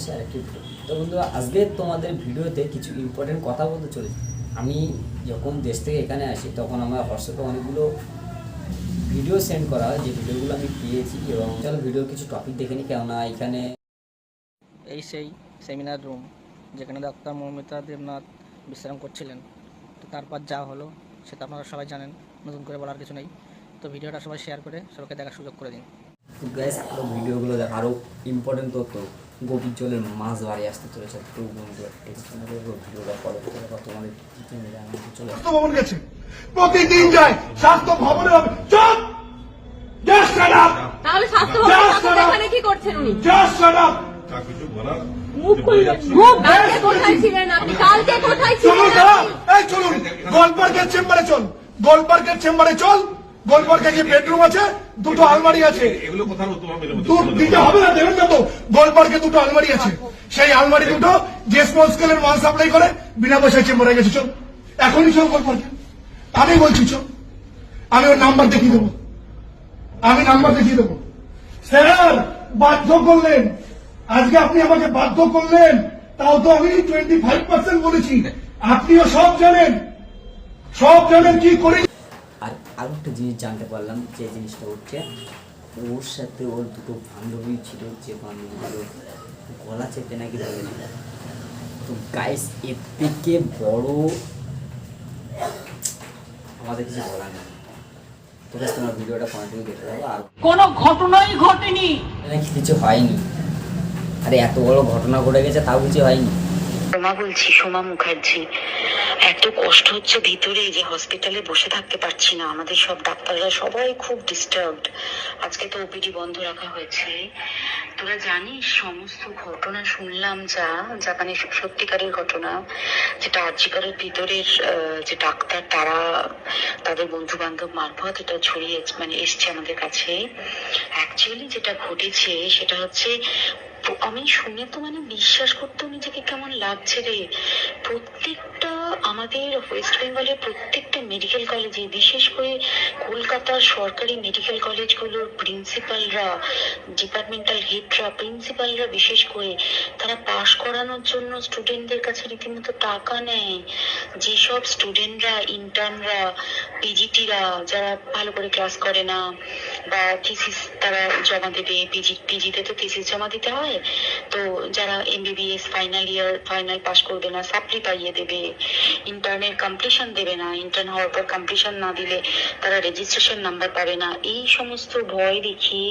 চলেছে আরেকটি ভিডিও। তো বন্ধুরা, আজকে তোমাদের ভিডিওতে কিছু ইম্পর্টেন্ট কথা বলতে চলেছি। আমি যখন দেশ থেকে এখানে আসি তখন আমার হোয়াটসঅ্যাপে অনেকগুলো ভিডিও সেন্ড করা হয়, যে ভিডিওগুলো আমি পেয়েছি। এবং চলো ভিডিওর কিছু টপিক দেখে নিই, কেননা এখানে এই সেই সেমিনার রুম যেখানে ডাক্তার মৌমিতা দেবনাথ বিশ্রাম করছিলেন। তো তারপর যা হলো সেটা আপনারা সবাই জানেন, নতুন করে বলার কিছু নেই। তো ভিডিওটা সবাই শেয়ার করে সবাইকে দেখার সুযোগ করে দিন। গাইস, আরও ভিডিওগুলো দেখ, আরও ইম্পর্টেন্ট তথ্য, গোপীর জলের মাছ বাড়ি আসতে চলেছে। তো বন্ধুরা ভিডিওটা ফলো করে তোমাদের চলে ভবন গেছে, প্রতিদিন যায় স্বাস্থ্য ভবনে হবে। চুপ! Just shut up! তাহলে স্বাস্থ্য ভবন এখানে কি করছেন উনি? Just shut up! কিছু বলার মুখ খুললেন। কালকে কোথায় ছিলেন আপনি? কালকে কোথায় চলুন ছিলেন দাদা, আপনি? এই চলুন গোলপার্কের চেম্বারে চল, গোলপার্কের চেম্বারে চল। গোলপার্কে যে বেডরুম আছে, দুটো আলমারি আছে। এগুলো কোথাও তোমার দুধ দিতে হবে না, দেবেন না তো? গোলপার্কে দুটো আলমারি আছে, সেই আলমারি দুটো যে স্মল স্কেলের মাল সাপ্লাই করে বিনা পয়সায় চেম্বারে গেছে। চল এখনই চল গোলপার্কে, আমি বলছি চল। আমি ওর নাম্বার দেখিয়ে দেবো, আমি নাম্বার দেখিয়ে দেবো। স্যার বাধ্য করলেন, আজকে আপনি আমাকে বাধ্য করলেন, তাও তো আমি 25% বলেছি। আপনিও সব জানেন, সব জানেন কি করি। আর আরও একটা জিনিস জানতে পারলাম, যে জিনিসটা হচ্ছে ওর সাথে ওর দুটো বান্ধবী ছিল, যে বান্ধবীগুলো গলা চেপে নাকি বলেছিল। তো গাইস, এর থেকে বড় আমাদের কিছু বলার নেই। তো গাইস, তোমার ভিডিওটা কন্টিনিউ দেখতে থাকো। আর কোনো ঘটনাই ঘটেনি, নাকি কিছু হয়নি। আরে এত বড় ঘটনা ঘটে গেছে, তাও কিছু হয়নি। সোমা বলছি, সোমা মুখার্জি। এত কষ্ট হচ্ছে ভিতরে যে হসপিটালে বসে থাকতে পারছি না। আমাদের সব ডাক্তাররা সবাই খুব ডিস্টার্বড। আজকে তো ওপিডি বন্ধ রাখা হয়েছে। তোরা জানিস সমস্ত ঘটনা শুনলাম, যা মানে সত্যিকারের ঘটনা, যেটা আরজিকরের ভিতরের যে ডাক্তার তারা তাদের বন্ধু বান্ধব মারফত এটা ছড়িয়ে মানে এসছে আমাদের কাছে। অ্যাকচুয়ালি যেটা ঘটেছে সেটা হচ্ছে, আমি শুনে তো মানে বিশ্বাস করতেও নিজেকে কেমন লাগছে রে। প্রত্যেকটা আমাদের ওয়েস্ট বেঙ্গলের প্রত্যেকটা মেডিকেল কলেজে, বিশেষ করে কলকাতার সরকারি মেডিকেল কলেজগুলোর প্রিন্সিপালরা, ডিপার্টমেন্টাল হেডরা, প্রিন্সিপালরা বিশেষ করে, তারা পাশ করানোর জন্য স্টুডেন্টদের কাছে রীতিমতো টাকা নেয়। যেসব স্টুডেন্টরা, ইন্টার্নরা, পিজিটিরা যারা ভালো করে ক্লাস করে না বা থিসিস তারা জমা দেবে, পিজিতে তো থিসিস জমা দিতে হয়। তো যারা MBBS final year final pass করবে না, সাপ্লি পাইয়ে দেবে, ইন্টার্নের কমপ্লিশন দেবে না, ইন্টার্ন হওয়ার পর কমপ্লিশন না দিলে তারা রেজিস্ট্রেশন নাম্বার পাবে না, এই সমস্ত ভয় দেখিয়ে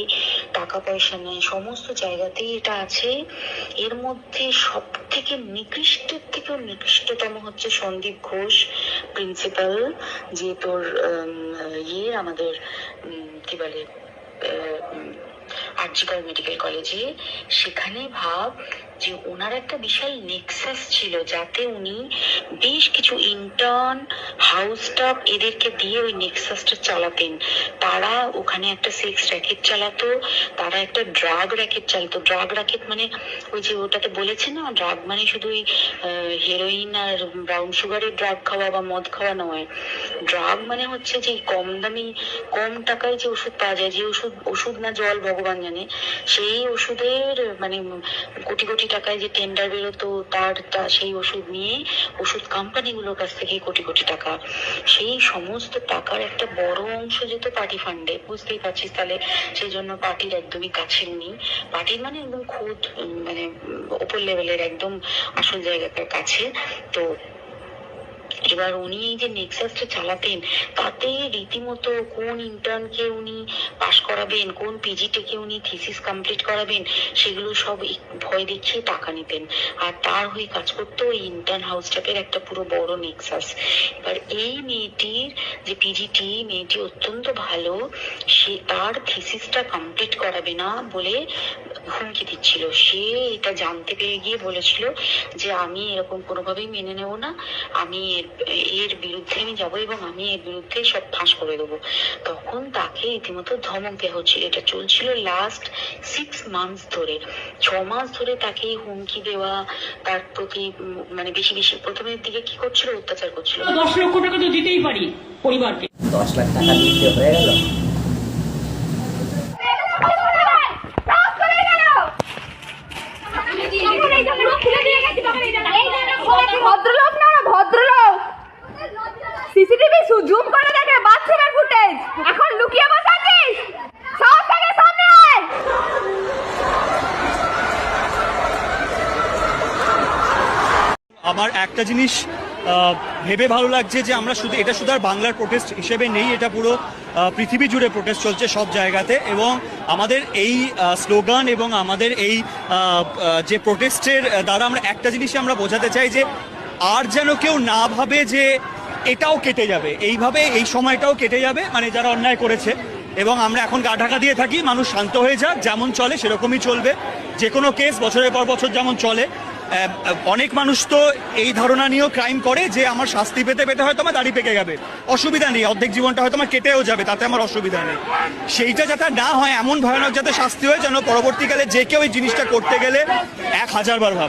টাকা পয়সা নেয়। সমস্ত জায়গাতেই এটা আছে। এর মধ্যে সব থেকে নিকৃষ্টের থেকেও নিকৃষ্টতম হচ্ছে সন্দীপ ঘোষ, প্রিন্সিপাল, যে তোর আমাদের কি বলে আরজিকর মেডিকেল কলেজে। সেখানে ভাব যে ওনার একটা বিশাল নেক্সাস ছিল, যাতে উনি বেশ কিছু ইন্টার্ন, হাউস স্টাফ এদেরকে দিয়ে ওই নেক্সাসটা চালাতেন। তারা ওখানে একটা সেক্স র্যাকেট চালাতো, তারা একটা ড্রাগ র্যাকেট চালাতো। ড্রাগ র্যাকেট মানে ওই যে ওটাতে বলেছে না, ড্রাগ মানে শুধু ওই হেরোইন আর ব্রাউন সুগারের ড্রাগ খাওয়া বা মদ খাওয়া নয়। ড্রাগ মানে হচ্ছে যে কম দামি, কম টাকায় যে ওষুধ পাওয়া যায়, যে ওষুধ না জল ভগবান জানে, সেই ওষুধের মানে কোটি কোটি টাকায় যে টেন্ডার বেরোতো, তার সেই ওষুধ নিয়ে ওষুধ কোম্পানিগুলোর কাছ থেকে কোটি কোটি টাকা, সেই সমস্ত টাকার একটা বড় অংশ যেত পার্টি ফান্ডে। বুঝতেই পারছিস তাহলে সেই জন্য পার্টির একদমই কাছের নেই। পার্টির মানে একদম খোদ মানে ওপর লেভেলের, একদম আসল জায়গাটার কাছে। তো এবার উনি এই যে নেক্সাসটা চালাতেন, তাতে রীতিমতো কোন ইন্টার্নকে উনি পাস করাবেন, কোন পিজিটিকে উনি থিসিস কমপ্লিট করাবেন, সেগুলো সব ভয় দেখিয়ে টাকা নিতেন। আর তার হয়ে কাজ করতো ওই ইন্টার্ন হাউস স্টাফের একটা পুরো বড় নেক্সাস। এবার এই মেয়েটির যে পিজিটি, মেয়েটি অত্যন্ত ভালো, সে তার থিসিসটা কমপ্লিট করাবে না বলে হুমকি দিচ্ছিল। সে এটা জানতে পেরে গিয়ে বলেছিল যে আমি এরকম কোনোভাবেই মেনে নেব না, আমি এর বিরুদ্ধে আমি যাবো এবং আমি এর বিরুদ্ধে সব ফাঁস করে দেবো। তখন তাকে রীতিমতো ধমক দেওয়া হচ্ছিল। এটা চলছিল লাস্ট 6 মান্থস ধরে, 6 মাস ধরে তাকে হুমকি দেওয়া, তার প্রতি মানে বেশি বেশি প্রথমের দিকে কি করছিল, অত্যাচার করছিল। 10 লক্ষ টাকা তো দিতেই পারি পরিবারকে। 10 লাখ টাকা দিতে হয়ে গেল। আপনি জুম করে দেখে বাথরুমের ফুটেজ, এখন লুকিয়ে বসে আছিস? সাহস থেকে সামনে আয়। আমার একটা জিনিস ভেবে ভালো লাগছে যে আমরা এটা শুধু আর বাংলার প্রোটেস্ট হিসেবে নেই, এটা পুরো পৃথিবী জুড়ে প্রোটেস্ট চলছে সব জায়গাতে। এবং আমাদের এই স্লোগান এবং আমাদের এই যে প্রোটেস্টের দ্বারা আমরা একটা জিনিসই আমরা বোঝাতে চাই যে আর যেন কেউ না ভাবে যে এটাও কেটে যাবে, এইভাবে এই সময়টাও কেটে যাবে, মানে যারা অন্যায় করেছে। এবং আমরা এখন গা ঢাকা দিয়ে থাকি, মানুষ শান্ত হয়ে যাক, যেমন চলে সেরকমই চলবে। যে কোনো কেস বছরের পর বছর যেমন চলে, অনেক মানুষ তো এই ধারণা নিয়েও ক্রাইম করে যে আমার শাস্তি পেতে পেতে হয়তো আমার দাড়ি পেকে যাবে, অসুবিধা নেই, অর্ধেক জীবনটা হয়তো আমার কেটেও যাবে, তাতে আমার অসুবিধা নেই। সেইটা যাতে না হয়, এমন ভয়ানক যাতে শাস্তি হয় যেন পরবর্তীকালে যে কেউ এই জিনিসটা করতে গেলে 1000 বার ভাব।